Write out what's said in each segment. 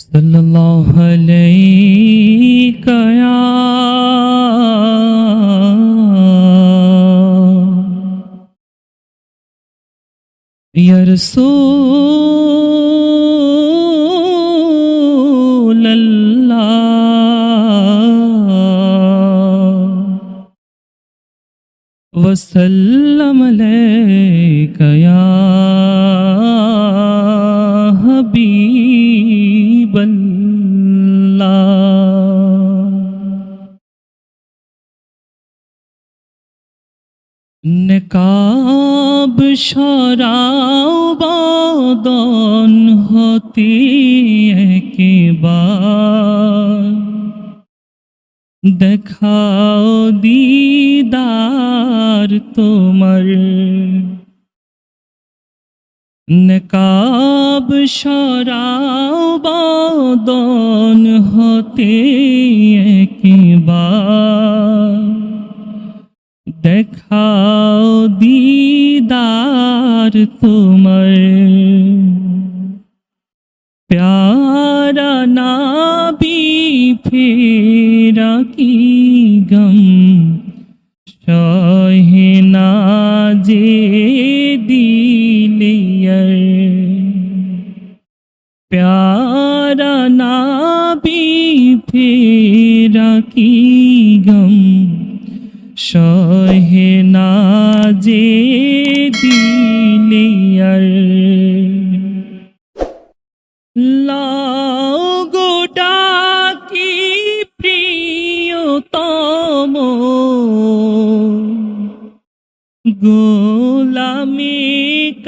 सल्लल्लाहु अलैका या रसूल अल्लाह वसल्लम अलैका या हबीब नकाब शराও বদন হতে একেবার দেখাও দিদার তোমার নকাব শরাও বদন হতে একেবার দেখাও दीदार तुम्हार प्यारा नाबी फेरा की गम शोहना जे दिलियर प्यारा नाबी फेरा की गम शोहना जे दिलियर लाओ गोटा की प्रियतम गोलामी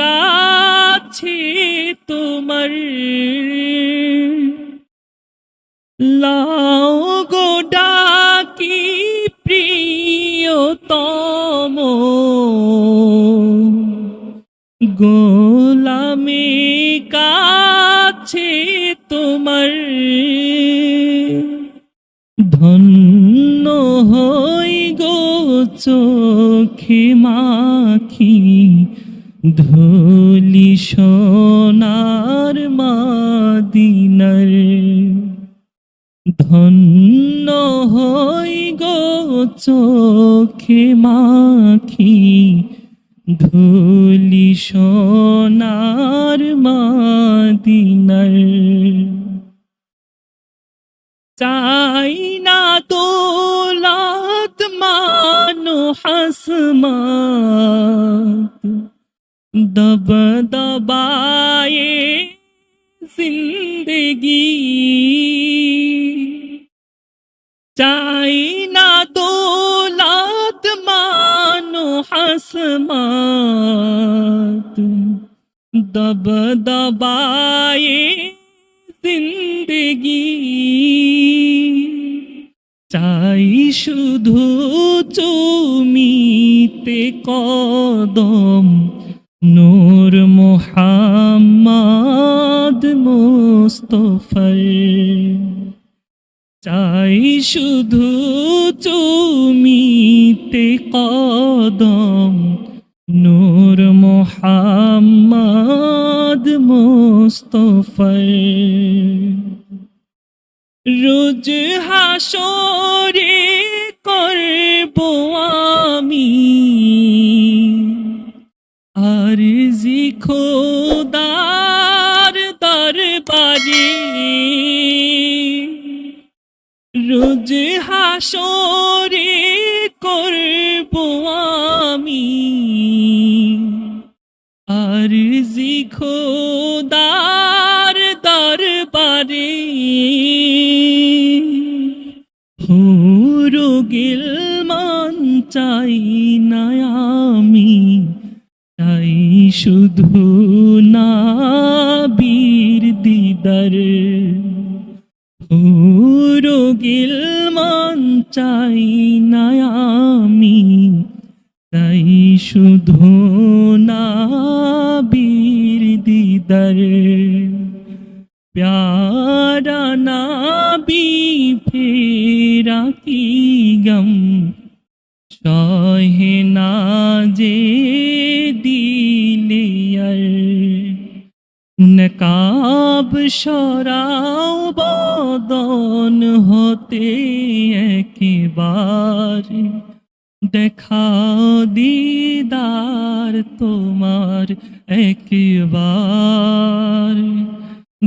काछे तुम्हार लाओ गोटा की प्रियतम गोलामी काछे तुम्हार धन्य हई गो चोखे माखी धूलि सोनार मदीनार धन्य हई गो चोखे माखी धूलि सोनार मदीनार चाই না দৌলত মানো হাসমাত দবদবায়ে জিন্দগি চাই না দৌলত মানো হাসমাত দবদবায়ে জিন্দগি চাই শুধু চুমিতে কদম নূর মুহাম্মদ মুস্তাফার চাই শুধু চুমিতে কদম নূর মুহাম্মদ মুস্তাফার রোজ হাসরে করব আমি আরজি খোদার দরবারে রোজ হাসরে করব আমি আরজি খোদার দরবারে হুরু গিলমান চাই না আমি চাই শুধু নবীর দিদার হুরু গিলমান চাই না আমি চাই শুধু নবীর দিদার प्यारा नाबी फेरा की गम शोहना जे दिलियर नकाब সরাও বদন হতে একবার, দেখাও দিদার তোমার একবার,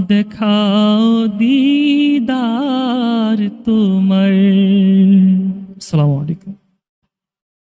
দেখাও দিদার তোমার। আসসালামু আলাইকুম।